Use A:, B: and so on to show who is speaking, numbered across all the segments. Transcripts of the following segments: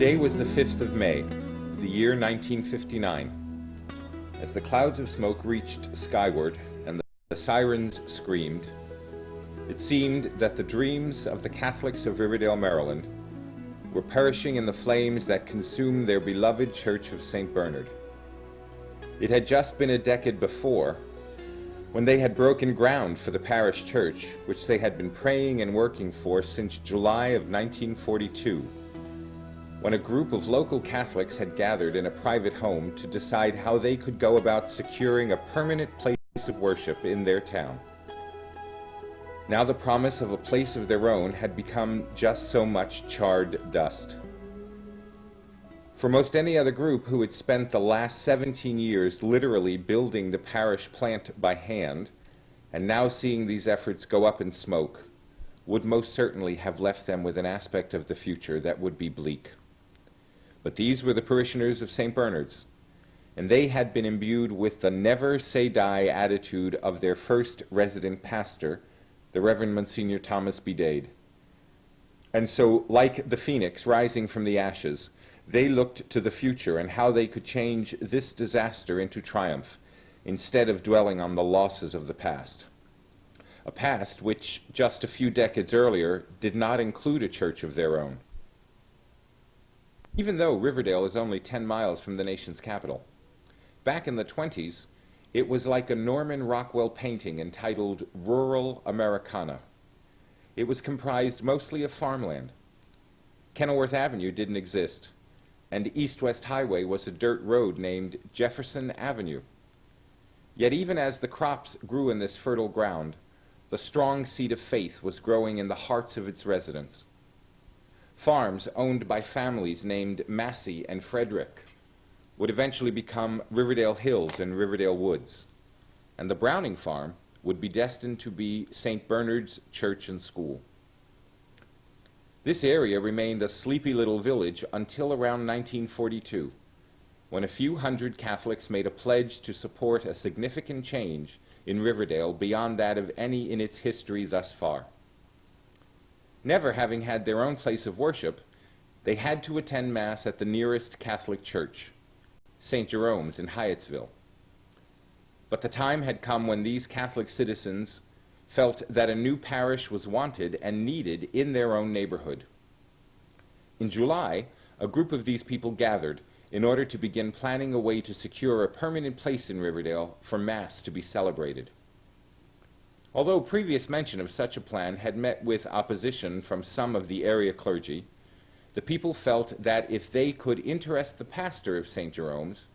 A: day was the 5th of May, the year 1959. As the clouds of smoke reached skyward and the sirens screamed, it seemed that the dreams of the Catholics of Riverdale, Maryland, were perishing in the flames that consumed their beloved Church of St. Bernard. It had just been a decade before when they had broken ground for the parish church, which they had been praying and working for since July of 1942, when a group of local Catholics had gathered in a private home to decide how they could go about securing a permanent place of worship in their town. Now the promise of a place of their own had become just so much charred dust. For most any other group who had spent the last 17 years literally building the parish plant by hand, and now seeing these efforts go up in smoke, would most certainly have left them with an aspect of the future that would be bleak. But these were the parishioners of St. Bernard's, and they had been imbued with the never say die attitude of their first resident pastor, the Reverend Monsignor Dade. And so, like the phoenix rising from the ashes, they looked to the future and how they could change this disaster into triumph, instead of dwelling on the losses of the past. A past which, just a few decades earlier, did not include a church of their own. Even though Riverdale is only 10 miles from the nation's capital, back in the 20s, it was like a Norman Rockwell painting entitled Rural Americana. It was comprised mostly of farmland. Kenilworth Avenue didn't exist, and East-West Highway was a dirt road named Jefferson Avenue. Yet even as the crops grew in this fertile ground, the strong seed of faith was growing in the hearts of its residents. Farms owned by families named Massey and Frederick would eventually become Riverdale Hills and Riverdale Woods, and the Browning farm would be destined to be St. Bernard's Church and School. This area remained a sleepy little village until around 1942, when a few hundred Catholics made a pledge to support a significant change in Riverdale beyond that of any in its history thus far. Never having had their own place of worship, they had to attend Mass at the nearest Catholic church, St. Jerome's in Hyattsville. But the time had come when these Catholic citizens felt that a new parish was wanted and needed in their own neighborhood. In July, a group of these people gathered in order to begin planning a way to secure a permanent place in Riverdale for Mass to be celebrated. Although previous mention of such a plan had met with opposition from some of the area clergy, the people felt that if they could interest the pastor of St. Jerome's,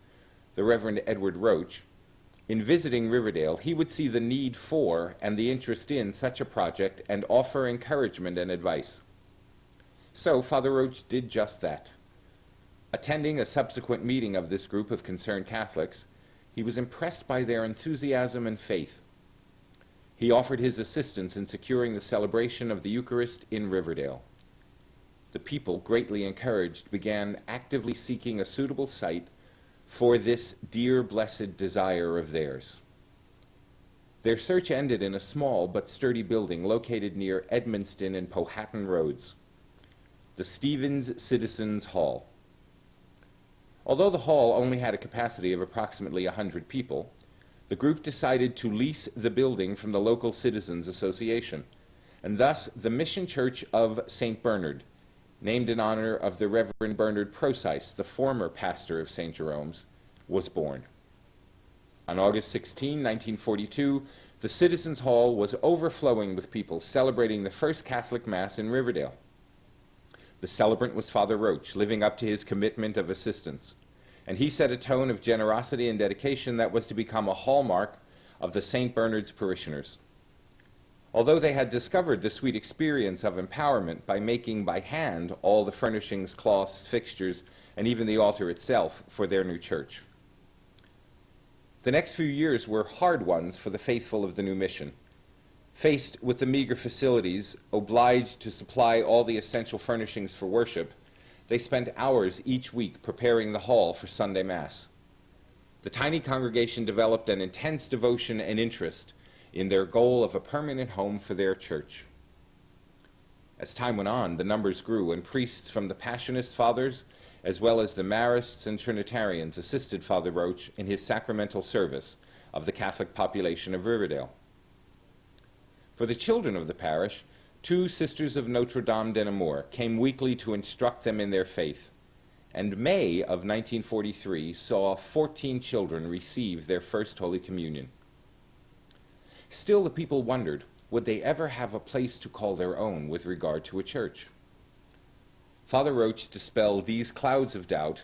A: the Reverend Edward Roach, in visiting Riverdale, he would see the need for and the interest in such a project and offer encouragement and advice. So Father Roach did just that. Attending a subsequent meeting of this group of concerned Catholics, he was impressed by their enthusiasm and faith. He offered his assistance in securing the celebration of the Eucharist in Riverdale. The people, greatly encouraged, began actively seeking a suitable site for this dear blessed desire of theirs. Their search ended in a small but sturdy building located near Edmonston and Powhatan Roads, the Stevens Citizens Hall. Although the hall only had a capacity of approximately 100 people, the group decided to lease the building from the local Citizens Association, and thus the Mission Church of St. Bernard, named in honor of the Reverend Bernard Procyse, the former pastor of St. Jerome's, was born. On August 16, 1942, the Citizens Hall was overflowing with people celebrating the first Catholic Mass in Riverdale. The celebrant was Father Roach, living up to his commitment of assistance, and he set a tone of generosity and dedication that was to become a hallmark of the St. Bernard's parishioners. Although they had discovered the sweet experience of empowerment by making by hand all the furnishings, cloths, fixtures, and even the altar itself for their new church. The next few years were hard ones for the faithful of the new mission. Faced with the meager facilities, obliged to supply all the essential furnishings for worship, they spent hours each week preparing the hall for Sunday Mass. The tiny congregation developed an intense devotion and interest in their goal of a permanent home for their church. As time went on, the numbers grew, and priests from the Passionist Fathers as well as the Marists and Trinitarians, assisted Father Roach in his sacramental service of the Catholic population of Riverdale. For the children of the parish, 2 Sisters of Notre Dame de Namur came weekly to instruct them in their faith, and May of 1943 saw 14 children receive their first Holy Communion. Still, the people wondered, would they ever have a place to call their own with regard to a church? Father Roach dispelled these clouds of doubt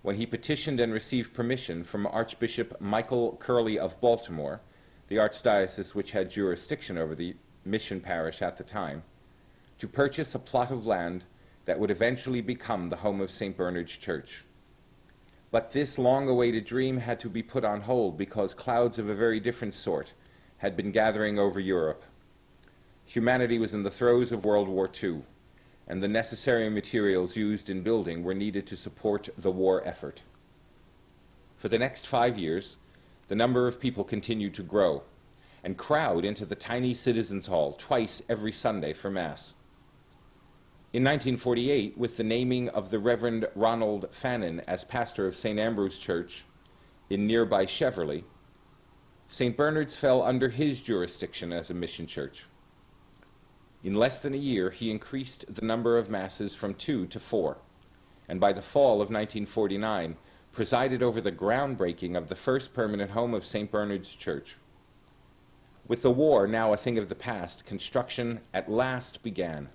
A: when he petitioned and received permission from Archbishop Michael Curley of Baltimore, the archdiocese which had jurisdiction over the mission parish at the time, to purchase a plot of land that would eventually become the home of St. Bernard's Church. But this long-awaited dream had to be put on hold because clouds of a very different sort had been gathering over Europe. Humanity was in the throes of World War II, and the necessary materials used in building were needed to support the war effort. For the next 5 years, the number of people continued to grow and crowd into the tiny Citizens Hall twice every Sunday for Mass. In 1948, with the naming of the Reverend Ronald Fannin as pastor of St. Ambrose Church in nearby Cheverly, St. Bernard's fell under his jurisdiction as a mission church. In less than a year, he increased the number of Masses from 2 to 4, and by the fall of 1949, presided over the groundbreaking of the first permanent home of St. Bernard's Church. With the war now a thing of the past, construction at last began.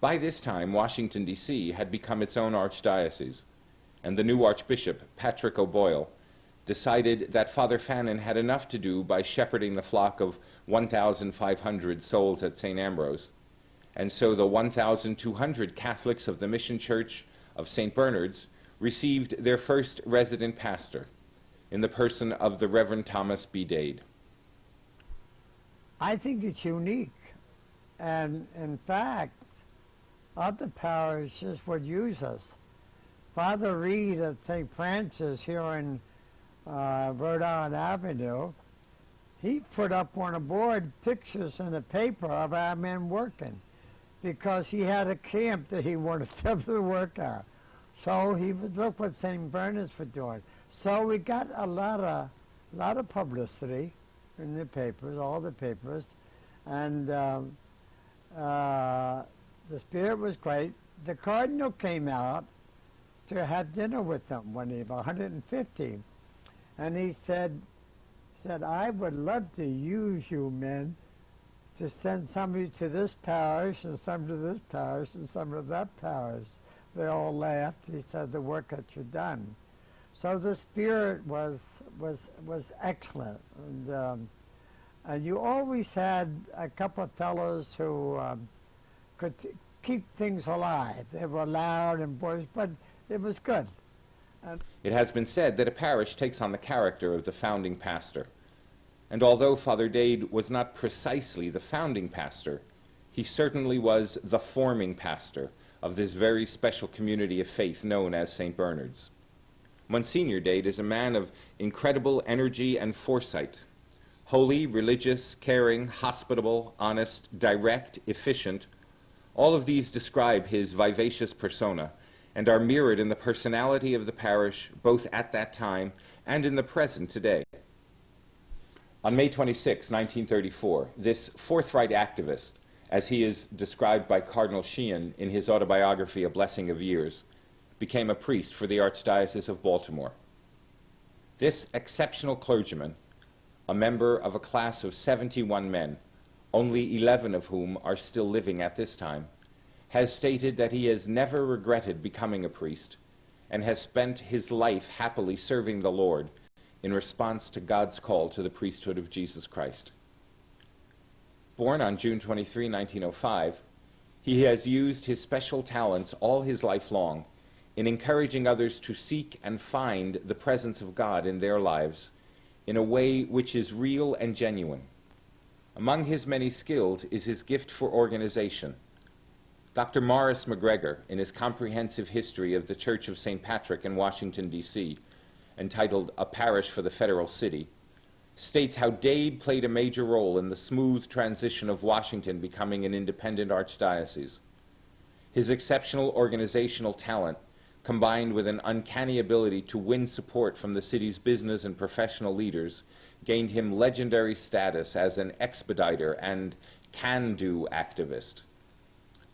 A: By this time, Washington, D.C. had become its own archdiocese, and the new Archbishop, Patrick O'Boyle, decided that Father Fannin had enough to do by shepherding the flock of 1,500 souls at St. Ambrose, and so the 1,200 Catholics of the Mission Church of St. Bernard's received their first resident pastor in the person of the Reverend Thomas B. Dade.
B: I think it's unique, and in fact, other parishes would use us. Father Reed at St. Francis here in Rhode Island Avenue, he put up on a board pictures in the paper of our men working because he had a camp that he wanted them to work at. So he would look what St. Bernard's were doing. So we got a lot of publicity in the papers, all the papers, and the spirit was great. The Cardinal came out to have dinner with them when he was 150. And he said, I would love to use you men to send somebody to this parish and some to this parish and some to that parish. They all laughed. He said, the work that you've done. So the spirit was excellent. And you always had a couple of fellows who could keep things alive. They were loud and boisterous, but it was good.
A: It has been said that a parish takes on the character of the founding pastor. And although Father Dade was not precisely the founding pastor, he certainly was the forming pastor of this very special community of faith known as St. Bernard's. Monsignor Dade is a man of incredible energy and foresight. Holy, religious, caring, hospitable, honest, direct, efficient, all of these describe his vivacious persona and are mirrored in the personality of the parish both at that time and in the present today. On May 26, 1934, this forthright activist, as he is described by Cardinal Sheehan in his autobiography, A Blessing of Years, became a priest for the Archdiocese of Baltimore. This exceptional clergyman, a member of a class of 71 men, only 11 of whom are still living at this time, has stated that he has never regretted becoming a priest and has spent his life happily serving the Lord in response to God's call to the priesthood of Jesus Christ. Born on June 23, 1905, he has used his special talents all his life long in encouraging others to seek and find the presence of God in their lives in a way which is real and genuine. Among his many skills is his gift for organization. Dr. Morris McGregor, in his comprehensive history of the Church of St. Patrick in Washington, D.C., entitled A Parish for the Federal City, states how Dade played a major role in the smooth transition of Washington becoming an independent archdiocese. His exceptional organizational talent combined with an uncanny ability to win support from the city's business and professional leaders, gained him legendary status as an expediter and can-do activist.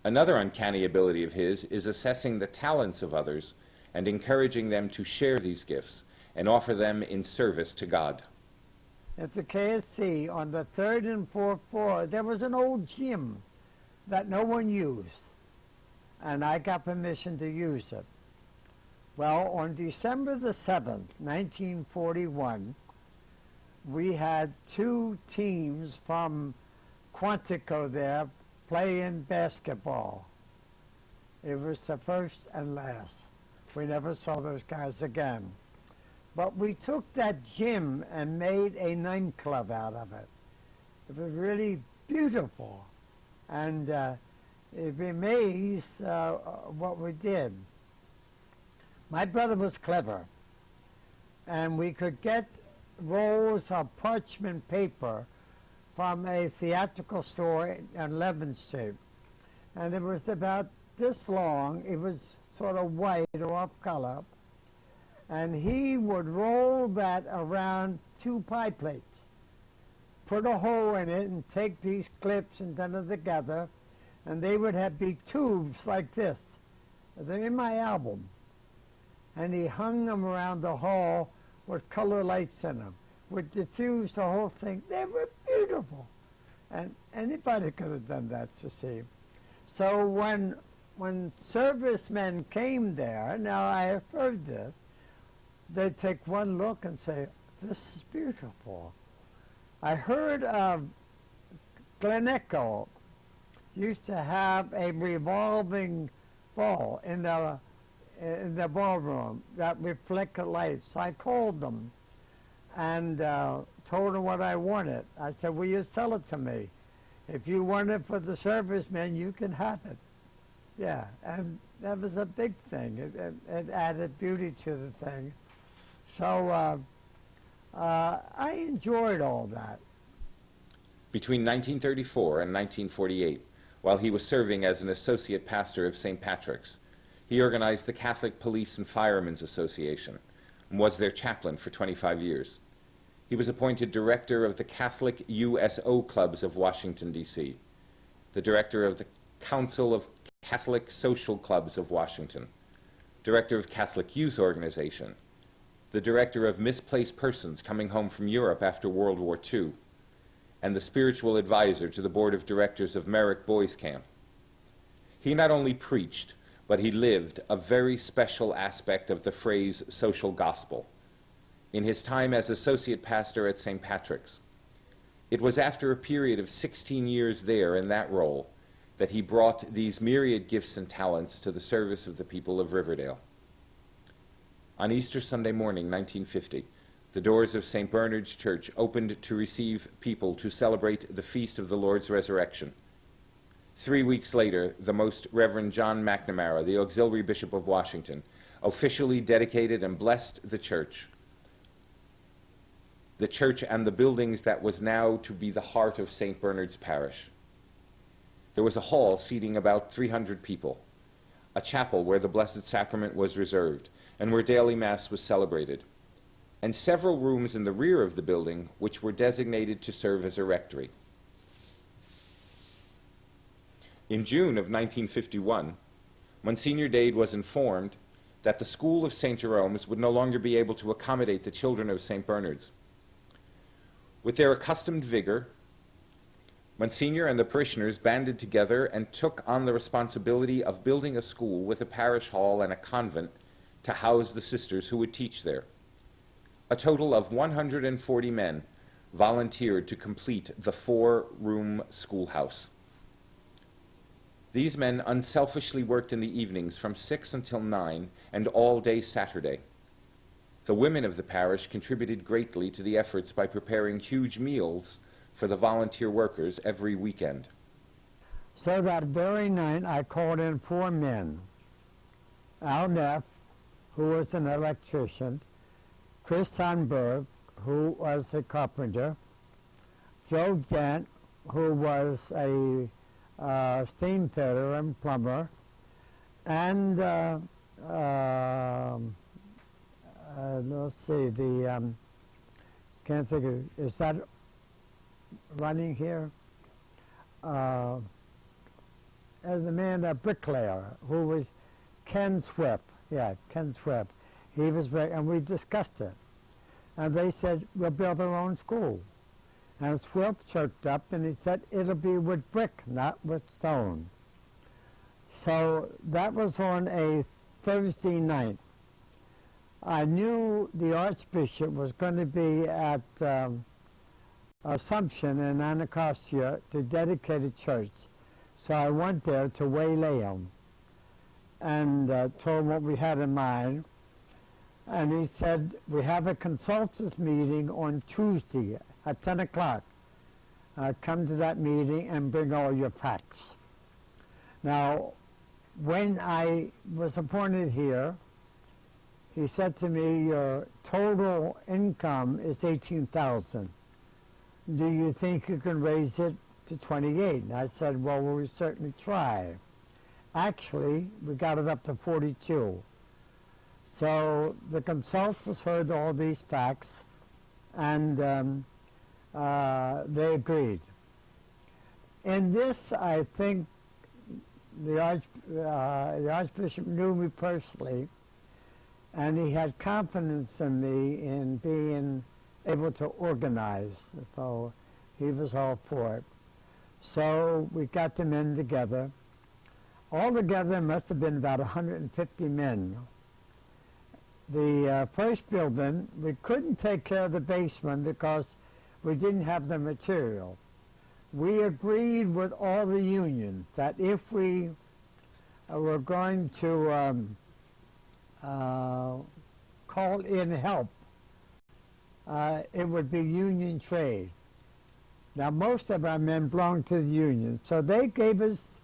A: Another uncanny ability of his is assessing the talents of others and encouraging them to share these gifts and offer them in service to God.
B: At the KSC, on the third and fourth floor, there was an old gym that no one used, and I got permission to use it. Well, on December the 7th, 1941, we had two teams from Quantico there playing basketball. It was the first and last. We never saw those guys again. But we took that gym and made a nightclub out of it. It was really beautiful. And it'd be amazed what we did. My brother was clever. And we could get rolls of parchment paper from a theatrical store on 11th Street. And it was about this long. It was sort of white or off color. And he would roll that around two pie plates, put a hole in it, and take these clips and put them together, and they would be tubes like this. They're in my album. And he hung them around the hall with color lights in them, would diffuse the whole thing. They were beautiful. And anybody could have done that, to see. So when servicemen came there, now I have heard this, they'd take one look and say, this is beautiful. I heard of Glenecho used to have a revolving ball in the ballroom that reflected lights. I called them and told them what I wanted. I said, will you sell it to me? If you want it for the servicemen, you can have it. Yeah, and that was a big thing. It added beauty to the thing. So I enjoyed all that.
A: Between 1934 and 1948, while he was serving as an associate pastor of St. Patrick's, he organized the Catholic Police and Firemen's Association and was their chaplain for 25 years. He was appointed director of the Catholic USO Clubs of Washington, D.C., the director of the Council of Catholic Social Clubs of Washington, director of Catholic Youth Organization, the director of Misplaced Persons Coming Home from Europe after World War II, and the spiritual advisor to the board of directors of Merrick Boys Camp. He not only preached, but he lived a very special aspect of the phrase social gospel in his time as associate pastor at St. Patrick's. It was after a period of 16 years there in that role that he brought these myriad gifts and talents to the service of the people of Riverdale. On Easter Sunday morning, 1950, the doors of St. Bernard's Church opened to receive people to celebrate the feast of the Lord's resurrection. 3 weeks later, the Most Reverend John McNamara, the Auxiliary Bishop of Washington, officially dedicated and blessed the church and the buildings that was now to be the heart of St. Bernard's Parish. There was a hall seating about 300 people, a chapel where the Blessed Sacrament was reserved, and where daily Mass was celebrated, and several rooms in the rear of the building which were designated to serve as a rectory. In June of 1951, Monsignor Dade was informed that the School of St. Jerome's would no longer be able to accommodate the children of St. Bernard's. With their accustomed vigor, Monsignor and the parishioners banded together and took on the responsibility of building a school with a parish hall and a convent to house the sisters who would teach there. A total of 140 men volunteered to complete the 4-room schoolhouse. These men unselfishly worked in the evenings from 6 until 9 and all day Saturday. The women of the parish contributed greatly to the efforts by preparing huge meals for the volunteer workers every weekend.
B: So that very night I called in 4 men. Al Neff, who was an electrician, Chris Sandberg, who was a carpenter, Joe Dent, who was a steam fitter and plumber, and let's see, can't think of, is that running here? As the man, a bricklayer, who was Ken Swift. Yeah, Ken Swift. He was very, and we discussed it. And they said, we'll build our own school. And Swift choked up and he said, it'll be with brick, not with stone. So that was on a Thursday night. I knew the Archbishop was going to be at Assumption in Anacostia to dedicate a church. So I went there to waylay him and told him what we had in mind. And he said, we have a consultants meeting on Tuesday at 10 o'clock. Come to that meeting and bring all your facts. Now, when I was appointed here, he said to me, your total income is $18,000. Do you think you can raise it to 28? And I said, well, we'll certainly try. Actually, we got it up to 42. So the consultants heard all these facts, and they agreed. In this, I think the Archbishop knew me personally, and he had confidence in me in being able to organize. So he was all for it. So we got the men together. Altogether, there must have been about 150 men. The first building, we couldn't take care of the basement because we didn't have the material. We agreed with all the unions that if we were going to call in help, it would be union trade. Now, most of our men belonged to the union, so they gave us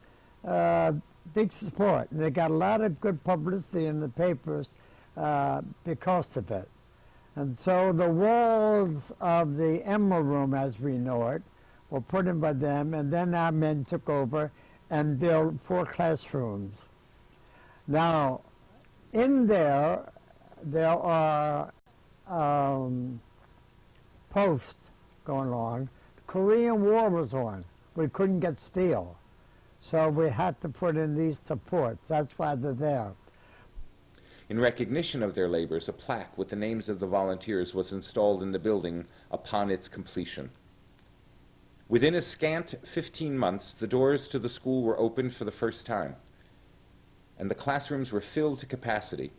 B: big support, and they got a lot of good publicity in the papers because of it. And so the walls of the Emerald Room, as we know it, were put in by them, and then our men took over and built 4 classrooms. Now, in there are posts going along. The Korean War was on. We couldn't get steel. So we had to put in these supports. That's why they're there.
A: In recognition of their labors, a plaque with the names of the volunteers was installed in the building upon its completion. Within a scant 15 months, the doors to the school were opened for the first time, and the classrooms were filled to capacity.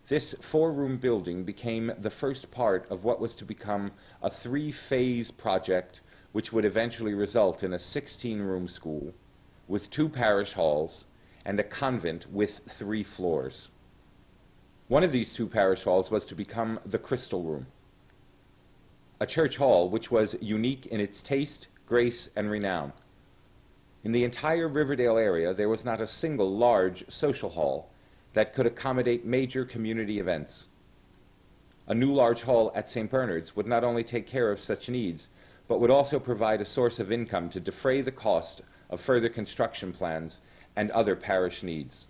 A: This 4-room building became the first part of what was to become a 3-phase project, which would eventually result in a 16-room school with 2 parish halls and a convent with 3 floors. One of these 2 parish halls was to become the Crystal Room, a church hall which was unique in its taste, grace, and renown. In the entire Riverdale area, there was not a single large social hall that could accommodate major community events. A new large hall at St. Bernard's would not only take care of such needs, but would also provide a source of income to defray the cost of further construction plans and other parish needs.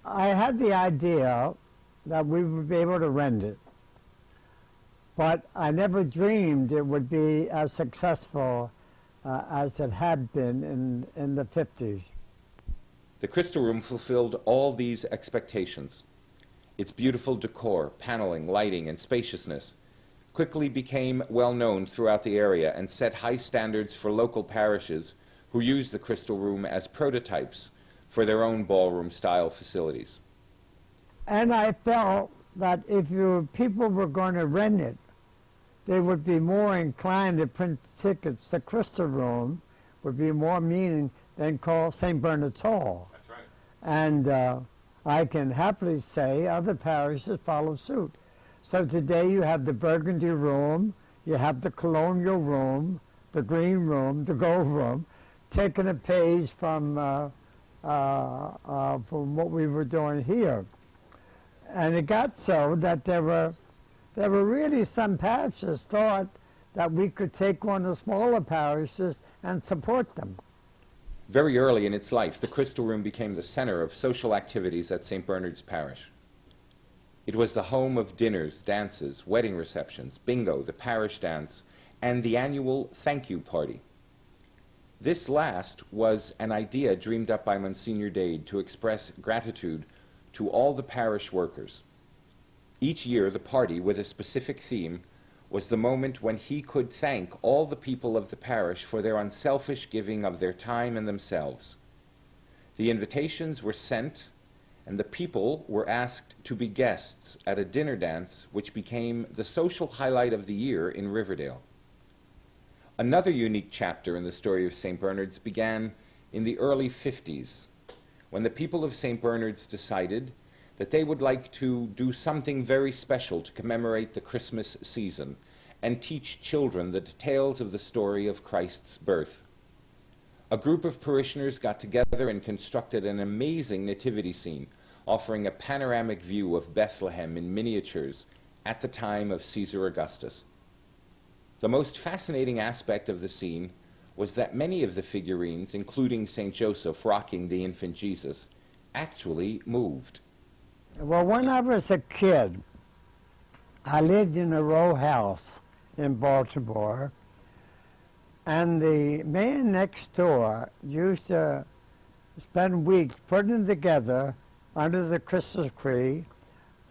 B: I had the idea that we would be able to rent it, but I never dreamed it would be as successful as it had been in the 50s.
A: The Crystal Room fulfilled all these expectations. Its beautiful decor, paneling, lighting, and spaciousness quickly became well known throughout the area and set high standards for local parishes who used the Crystal Room as prototypes for their own ballroom-style facilities.
B: And I felt that if people were going to rent it, they would be more inclined to print tickets. The Crystal Room would be more meaning than call St. Bernard's Hall.
A: That's right.
B: And I can happily say other parishes follow suit. So today you have the Burgundy Room, you have the Colonial Room, the Green Room, the Gold Room, taking a page from what we were doing here. And it got so that there were really some parishes thought that we could take on the smaller parishes and support them.
A: Very early in its life, the Crystal Room became the center of social activities at St. Bernard's Parish. It was the home of dinners, dances, wedding receptions, bingo, the parish dance, and the annual thank you party. This last was an idea dreamed up by Monsignor Dade to express gratitude to all the parish workers. Each year, the party, with a specific theme, was the moment when he could thank all the people of the parish for their unselfish giving of their time and themselves. The invitations were sent, and the people were asked to be guests at a dinner dance which became the social highlight of the year in Riverdale. Another unique chapter in the story of St. Bernard's began in the early 50s, when the people of St. Bernard's decided that they would like to do something very special to commemorate the Christmas season and teach children the details of the story of Christ's birth. A group of parishioners got together and constructed an amazing nativity scene, offering a panoramic view of Bethlehem in miniatures at the time of Caesar Augustus. The most fascinating aspect of the scene was that many of the figurines, including St. Joseph rocking the infant Jesus, actually moved.
B: Well, when I was a kid, I lived in a row house in Baltimore, and the man next door used to spend weeks putting together under the Christmas tree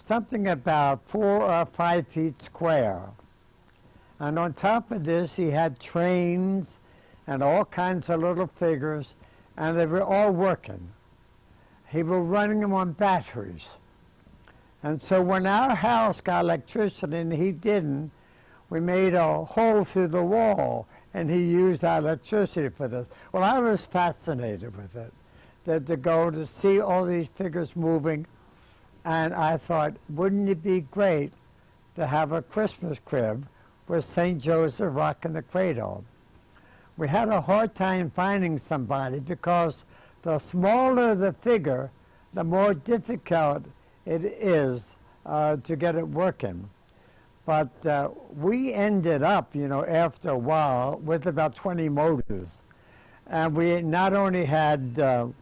B: something about 4 or 5 feet square. And on top of this, he had trains and all kinds of little figures, and they were all working. He was running them on batteries. And so when our house got electricity and he didn't, we made a hole through the wall, and he used our electricity for this. Well, I was fascinated with it, that to go to see all these figures moving, and I thought, wouldn't it be great to have a Christmas crib with St. Joseph rocking the cradle? We had a hard time finding somebody because the smaller the figure, the more difficult it is to get it working. But we ended up, after a while, with about 20 motors. And we not only had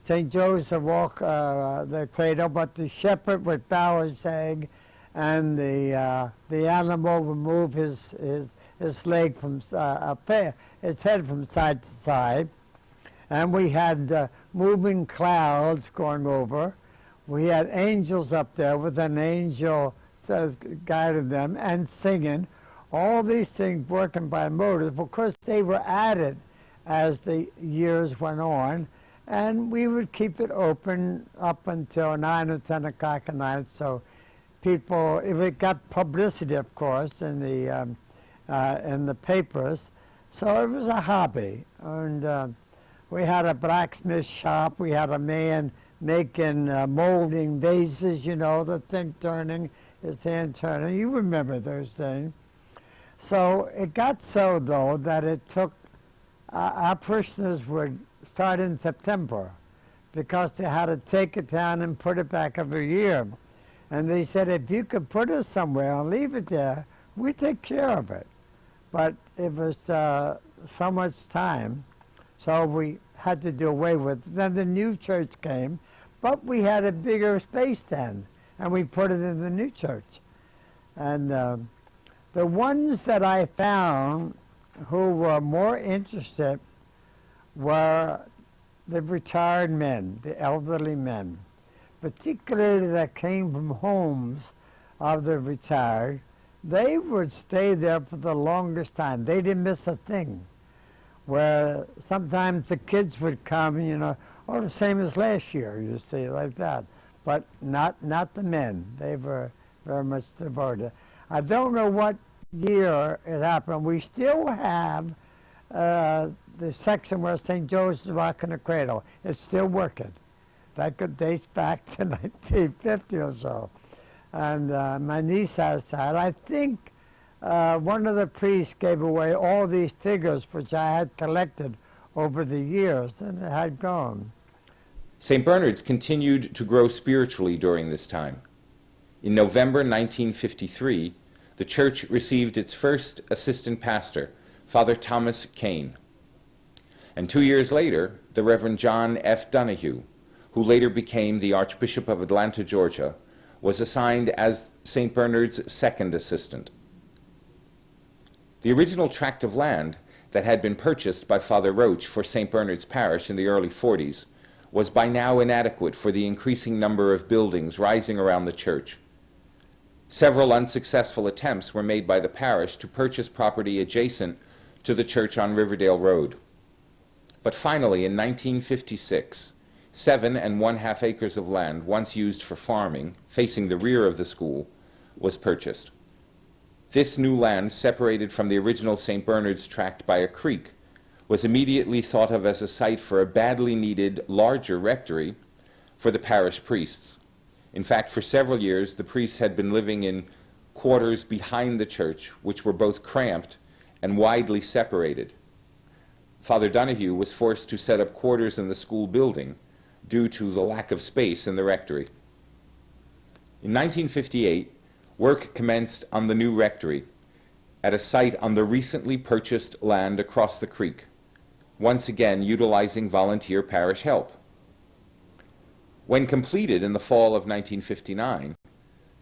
B: St. Joseph walk the cradle, but the shepherd would bow his egg, and the animal would move his leg from his head from side to side. And we had moving clouds going over. We had angels up there with an angel guiding them and singing. All these things working by motors. Of course, they were added as the years went on, and we would keep it open up until 9 or 10 o'clock at night. So people, if it got publicity, of course, in the papers, so it was a hobby. And we had a blacksmith shop. We had a man making molding vases, the thing turning, his hand turning. You remember those things. So it got so, though, that it took, our parishioners would start in September because they had to take it down and put it back every year. And they said, if you could put it somewhere and leave it there, we take care of it. But it was so much time, so we had to do away with it. Then the new church came, but we had a bigger space then, and we put it in the new church. And the ones that I found who were more interested were the retired men, the elderly men, particularly that came from homes of the retired. They would stay there for the longest time. They didn't miss a thing. Where sometimes the kids would come, the same as last year, you see, like that. But not the men. They were very much devoted. I don't know what year it happened. We still have the section where St. Joseph's rocking the cradle. It's still working. That could date back to 1950 or so. And my niece has that. I think one of the priests gave away all these figures which I had collected over the years, and it had gone.
A: St. Bernard's continued to grow spiritually during this time. In November 1953, the church received its first assistant pastor, Father Thomas Kane. And 2 years later, the Reverend John F. Donahue, who later became the Archbishop of Atlanta, Georgia, was assigned as St. Bernard's second assistant. The original tract of land that had been purchased by Father Roach for St. Bernard's Parish in the early 40s was by now inadequate for the increasing number of buildings rising around the church. Several unsuccessful attempts were made by the parish to purchase property adjacent to the church on Riverdale Road. But finally, in 1956, 7½ acres of land, once used for farming, facing the rear of the school, was purchased. This new land, separated from the original St. Bernard's tract by a creek, was immediately thought of as a site for a badly needed larger rectory for the parish priests. In fact, for several years, the priests had been living in quarters behind the church, which were both cramped and widely separated. Father Donahue was forced to set up quarters in the school building due to the lack of space in the rectory. In 1958, work commenced on the new rectory at a site on the recently purchased land across the creek, once again utilizing volunteer parish help. When completed in the fall of 1959,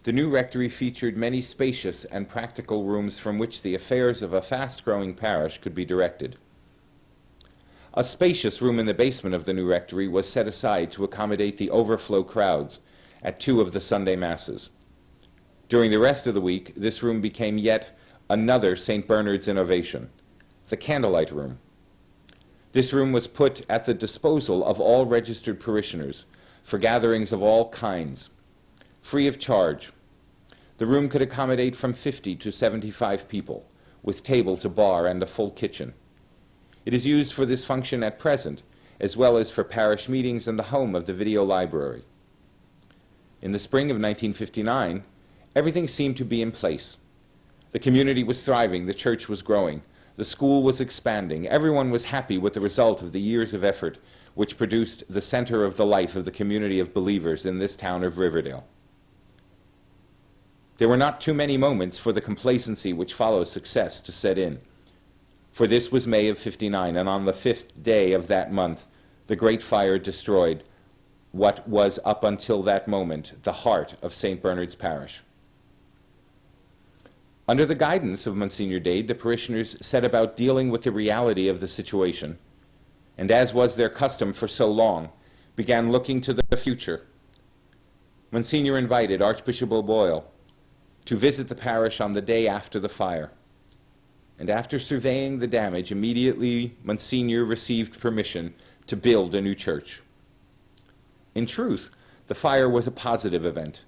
A: the new rectory featured many spacious and practical rooms from which the affairs of a fast-growing parish could be directed. A spacious room in the basement of the new rectory was set aside to accommodate the overflow crowds at 2 of the Sunday Masses. During the rest of the week, this room became yet another St. Bernard's innovation, the candlelight room. This room was put at the disposal of all registered parishioners for gatherings of all kinds, free of charge. The room could accommodate from 50 to 75 people, with tables, a bar, and a full kitchen. It is used for this function at present, as well as for parish meetings and the home of the video library. In the spring of 1959, everything seemed to be in place. The community was thriving, the church was growing, the school was expanding, everyone was happy with the result of the years of effort which produced the center of the life of the community of believers in this town of Riverdale. There were not too many moments for the complacency which follows success to set in. For this was May of '59, and on the 5th day of that month, the Great Fire destroyed what was up until that moment the heart of St. Bernard's Parish. Under the guidance of Monsignor Dade, the parishioners set about dealing with the reality of the situation, and as was their custom for so long, began looking to the future. Monsignor invited Archbishop O'Boyle to visit the parish on the day after the fire, and after surveying the damage, immediately Monsignor received permission to build a new church. In truth, the fire was a positive event,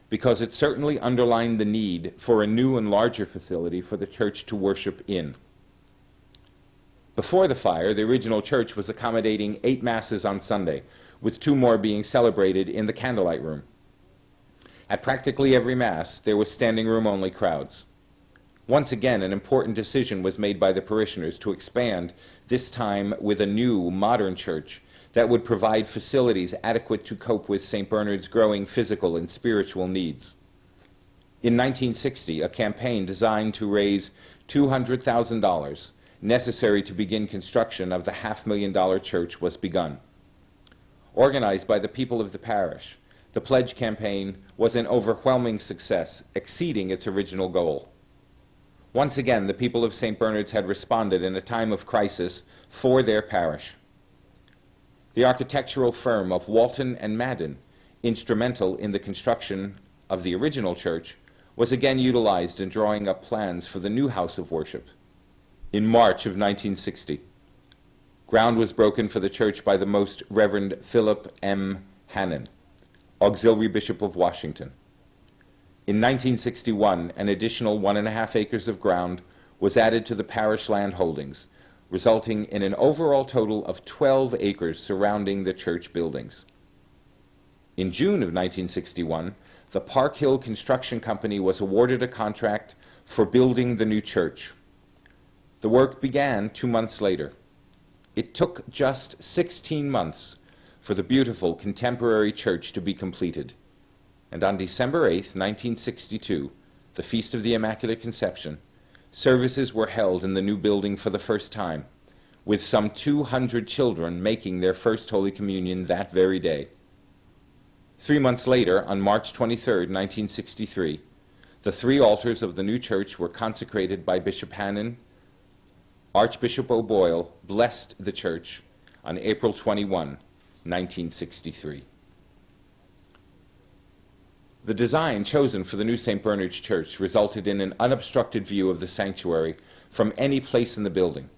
A: because it certainly underlined the need for a new and larger facility for the church to worship in. Before the fire, the original church was accommodating 8 masses on Sunday, with 2 more being celebrated in the candlelight room. At practically every mass, there was standing room only crowds. Once again, an important decision was made by the parishioners to expand, this time with a new, modern church that would provide facilities adequate to cope with St. Bernard's growing physical and spiritual needs. In 1960, a campaign designed to raise $200,000 necessary to begin construction of the $500,000 church was begun. Organized by the people of the parish, the pledge campaign was an overwhelming success, exceeding its original goal. Once again, the people of St. Bernard's had responded in a time of crisis for their parish. The architectural firm of Walton and Madden, instrumental in the construction of the original church, was again utilized in drawing up plans for the new house of worship. In March of 1960, ground was broken for the church by the Most Reverend Philip M. Hannon, Auxiliary Bishop of Washington. In 1961, an additional 1½ acres of ground was added to the parish land holdings, resulting in an overall total of 12 acres surrounding the church buildings. In June of 1961, the Park Hill Construction Company was awarded a contract for building the new church. The work began 2 months later. It took just 16 months for the beautiful contemporary church to be completed, and on December 8, 1962, the Feast of the Immaculate Conception, services were held in the new building for the first time, with some 200 children making their first Holy Communion that very day. 3 months later, on March 23, 1963, the 3 altars of the new church were consecrated by Bishop Hannon. Archbishop O'Boyle blessed the church on April 21, 1963. The design chosen for the new St. Bernard's Church resulted in an unobstructed view of the sanctuary from any place in the building.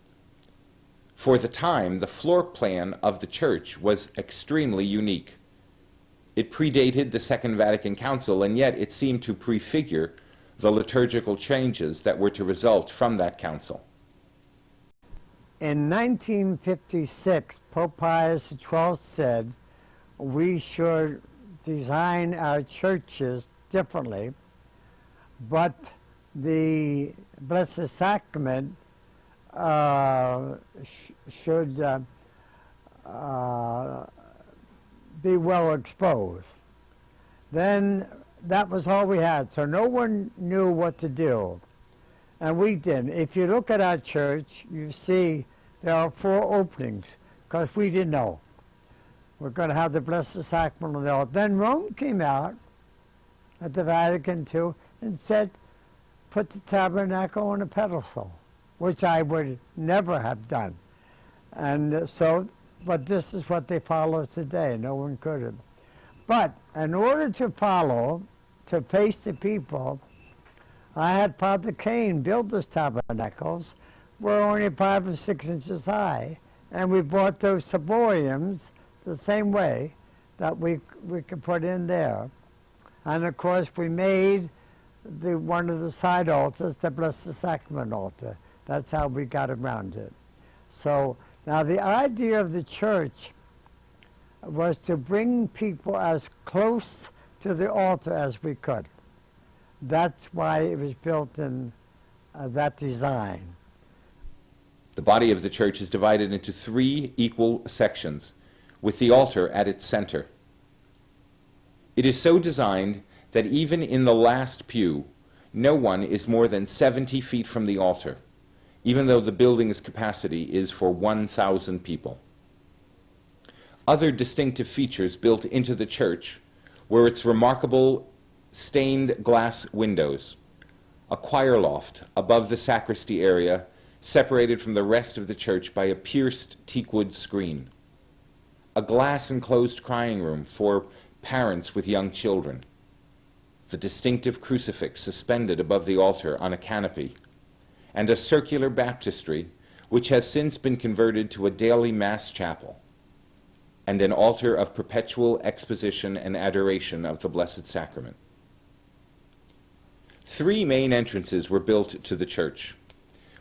A: For the time, the floor plan of the church was extremely unique. It predated the Second Vatican Council, and yet it seemed to prefigure the liturgical changes that were to result from that council.
B: In 1956, Pope Pius XII said we should design our churches differently, but the Blessed Sacrament should be well exposed. Then that was all we had, so no one knew what to do, and we didn't. If you look at our church, you see there are 4 openings, because we didn't know. We're going to have the Blessed Sacrament on the altar. Then Rome came out at the Vatican II and said, put the tabernacle on a pedestal, which I would never have done. And so, but this is what they follow today. No one could have. But in order to follow, to face the people, I had Father Kane build those tabernacles. We're only 5 or 6 inches high. And we bought those ciboriums the same way that we could put in there. And of course we made one of the side altars the Blessed Sacrament altar. That's how we got around it. So now the idea of the church was to bring people as close to the altar as we could. That's why it was built in that design.
A: The body of the church is divided into 3 equal sections, with the altar at its center. It is so designed that even in the last pew, no one is more than 70 feet from the altar, even though the building's capacity is for 1,000 people. Other distinctive features built into the church were its remarkable stained glass windows, a choir loft above the sacristy area separated from the rest of the church by a pierced teakwood screen, a glass-enclosed crying room for parents with young children, the distinctive crucifix suspended above the altar on a canopy, and a circular baptistry which has since been converted to a daily mass chapel, and an altar of perpetual exposition and adoration of the Blessed Sacrament. 3 main entrances were built to the church,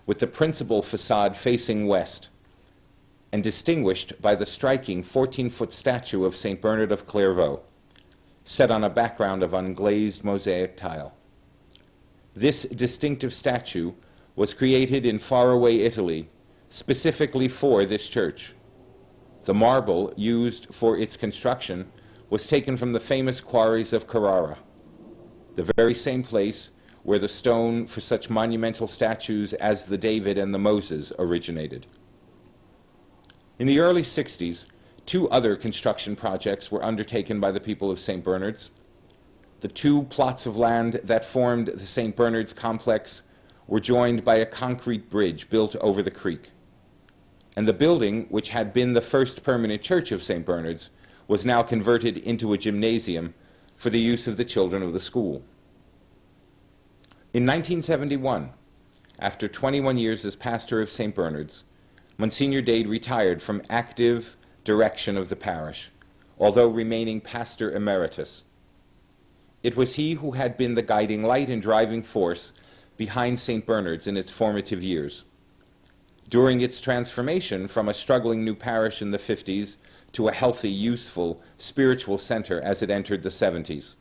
A: with the principal facade facing west, and distinguished by the striking 14-foot statue of St. Bernard of Clairvaux, set on a background of unglazed mosaic tile. This distinctive statue was created in faraway Italy, specifically for this church. The marble used for its construction was taken from the famous quarries of Carrara, the very same place where the stone for such monumental statues as the David and the Moses originated. In the early 60s, 2 other construction projects were undertaken by the people of St. Bernard's. The 2 plots of land that formed the St. Bernard's complex were joined by a concrete bridge built over the creek. And the building, which had been the first permanent church of St. Bernard's, was now converted into a gymnasium for the use of the children of the school. In 1971, after 21 years as pastor of St. Bernard's, Monsignor Dade retired from active direction of the parish, although remaining pastor emeritus. It was he who had been the guiding light and driving force behind St. Bernard's in its formative years. During its transformation from a struggling new parish in the 50s to a healthy, useful, spiritual center as it entered the 70s.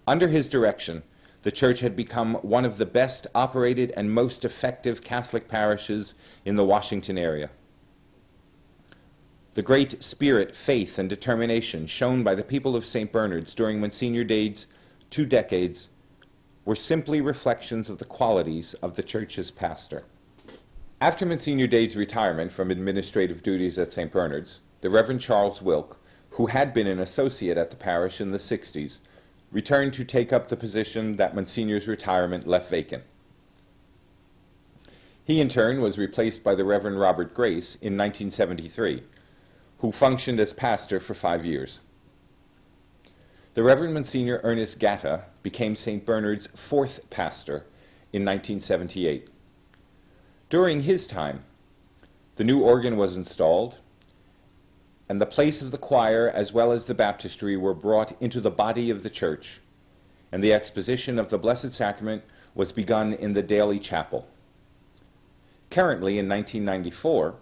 A: Under his direction, the church had become one of the best operated and most effective Catholic parishes in the Washington area. The great spirit, faith, and determination shown by the people of St. Bernard's during Monsignor Dade's 2 decades were simply reflections of the qualities of the church's pastor. After Monsignor Dade's retirement from administrative duties at St. Bernard's, the Reverend Charles Wilk, who had been an associate at the parish in the 60s, returned to take up the position that Monsignor's retirement left vacant. He in turn was replaced by the Reverend Robert Grace in 1973, who functioned as pastor for 5 years. The Reverend Monsignor Ernest Gatta became St. Bernard's fourth pastor in 1978. During his time, the new organ was installed, and the place of the choir as well as the baptistry were brought into the body of the church, and the exposition of the Blessed Sacrament was begun in the daily chapel. Currently, in 1994,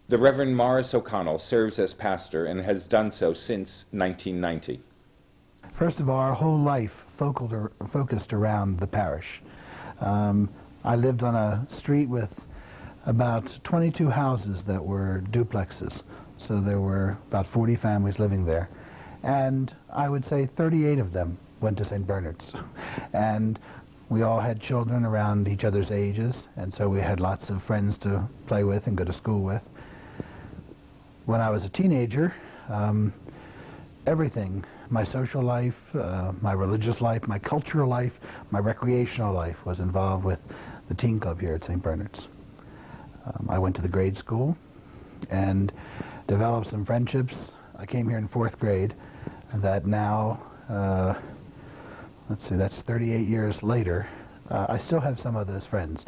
A: the Reverend Morris O'Connell serves as pastor and has done so since 1990.
C: First of all, our whole life focused around the parish. I lived on a street with about 22 houses that were duplexes, so there were about 40 families living there. And I would say 38 of them went to St. Bernard's. And we all had children around each other's ages, and so we had lots of friends to play with and go to school with. When I was a teenager, everything, my social life, my religious life, my cultural life, my recreational life was involved with the teen club here at St. Bernard's. I went to the grade school and developed some friendships. I came here in 4th grade, and that now, let's see, that's 38 years later, I still have some of those friends.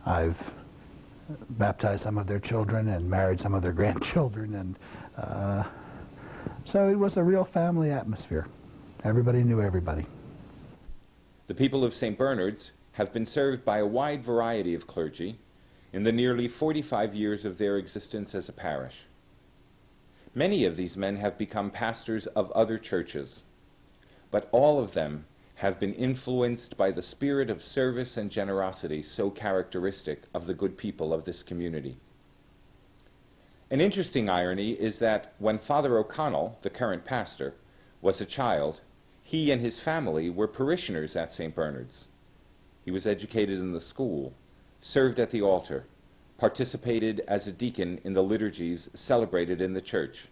C: I've baptized some of their children and married some of their grandchildren, and so it was a real family atmosphere. Everybody knew everybody.
A: The people of St. Bernard's have been served by a wide variety of clergy in the nearly 45 years of their existence as a parish. Many of these men have become pastors of other churches, but all of them have been influenced by the spirit of service and generosity so characteristic of the good people of this community. An interesting irony is that when Father O'Connell, the current pastor, was a child, he and his family were parishioners at St. Bernard's. He was educated in the school, served at the altar, participated as a deacon in the liturgies celebrated in the church.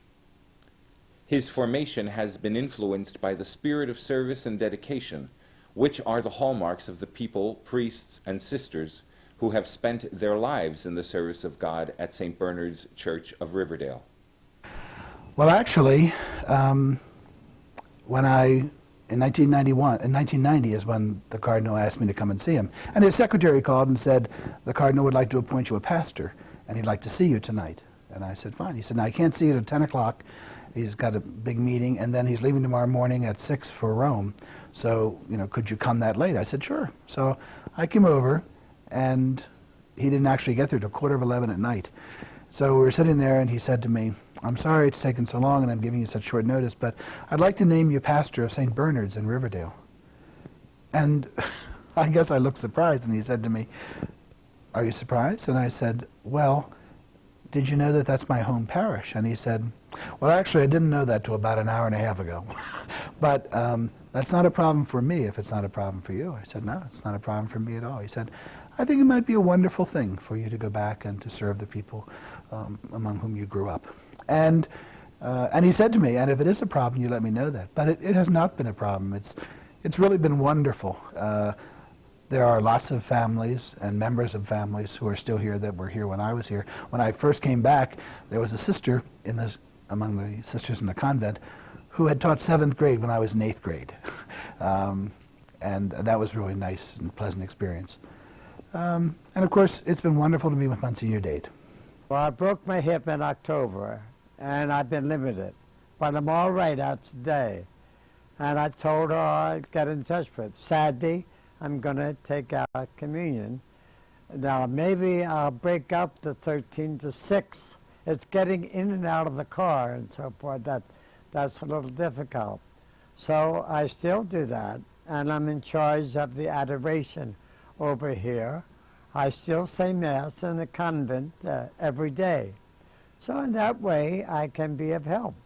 A: His formation has been influenced by the spirit of service and dedication, which are the hallmarks of the people, priests, and sisters who have spent their lives in the service of God at St. Bernard's Church of Riverdale.
C: Well, actually, in 1990 is when the Cardinal asked me to come and see him. And his secretary called and said, the Cardinal would like to appoint you a pastor, and he'd like to see you tonight. And I said, fine. He said, now, I can't see you at 10 o'clock. He's got a big meeting, and then he's leaving tomorrow morning at 6 for Rome. So, could you come that late? I said, sure. So I came over, and he didn't actually get there till 11:15 at night. So we were sitting there, and he said to me, I'm sorry it's taken so long and I'm giving you such short notice, but I'd like to name you pastor of St. Bernard's in Riverdale. And I guess I looked surprised, and he said to me, are you surprised? And I said, well, did you know that that's my home parish? And he said, well, actually, I didn't know that till about an hour and a half ago. But that's not a problem for me if it's not a problem for you. I said, no, it's not a problem for me at all. He said, I think it might be a wonderful thing for you to go back and to serve the people among whom you grew up. And he said to me, and if it is a problem, you let me know that. But it has not been a problem. It's really been wonderful. There are lots of families and members of families who are still here that were here when I was here. When I first came back, there was a sister among the sisters in the convent who had taught 7th grade when I was in 8th grade. And that was really nice and pleasant experience. And of course, it's been wonderful to be with Monsignor Dade.
B: Well, I broke my hip in October, and I've been limited. But I'm all right out today. And I told her I'd get in touch with. Saturday, I'm going to take out communion. Now, maybe I'll break up the 13 to 6. It's getting in and out of the car and so forth. That's a little difficult. So I still do that, and I'm in charge of the adoration over here. I still say Mass in the convent every day. So in that way, I can be of help.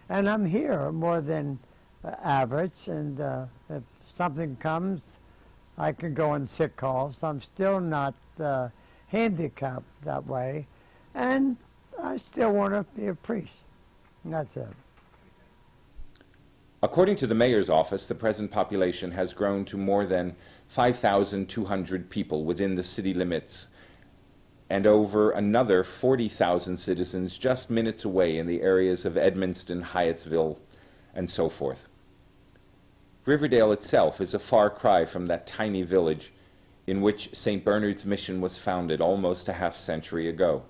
B: And I'm here more than average, and if something comes, I can go on sick calls. I'm still not handicapped that way, and I still want to be a priest. And that's it.
A: According to the mayor's office, the present population has grown to more than 5,200 people within the city limits, and over another 40,000 citizens just minutes away in the areas of Edmonston, Hyattsville, and so forth. Riverdale itself is a far cry from that tiny village in which St. Bernard's mission was founded almost a half-century ago.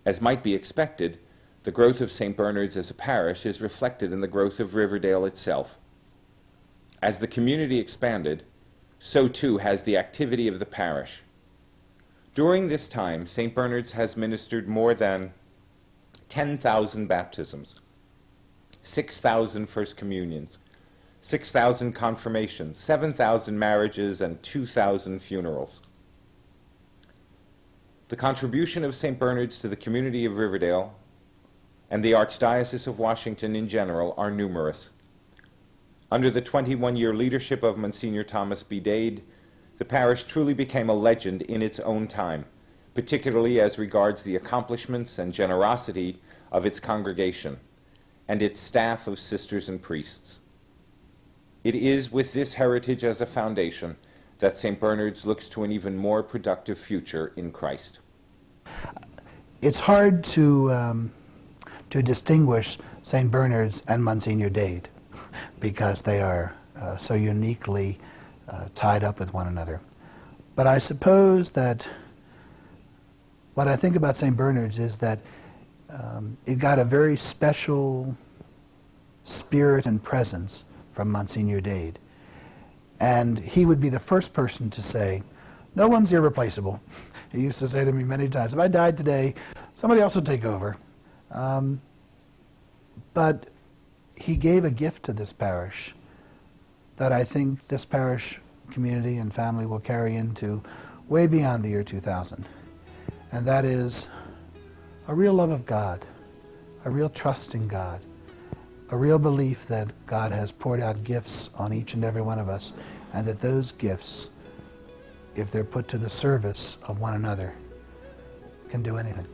A: As might be expected, the growth of St. Bernard's as a parish is reflected in the growth of Riverdale itself. As the community expanded, so too has the activity of the parish. During this time, St. Bernard's has ministered more than 10,000 baptisms, 6,000 First Communions, 6,000 confirmations, 7,000 marriages, and 2,000 funerals. The contribution of St. Bernard's to the community of Riverdale and the Archdiocese of Washington in general are numerous. Under the 21-year leadership of Monsignor Thomas B. Dade, the parish truly became a legend in its own time, particularly as regards the accomplishments and generosity of its congregation and its staff of sisters and priests. It is with this heritage as a foundation that St. Bernard's looks to an even more productive future in Christ.
C: It's hard to distinguish St. Bernard's and Monsignor Dade because they are so uniquely tied up with one another. But I suppose that what I think about St. Bernard's is that it got a very special spirit and presence from Monsignor Dade. And he would be the first person to say, "No one's irreplaceable." He used to say to me many times, "If I died today, somebody else will take over." But he gave a gift to this parish that I think this parish community and family will carry into way beyond the year 2000. And that is a real love of God, a real trust in God, a real belief that God has poured out gifts on each and every one of us, and that those gifts, if they're put to the service of one another, can do anything.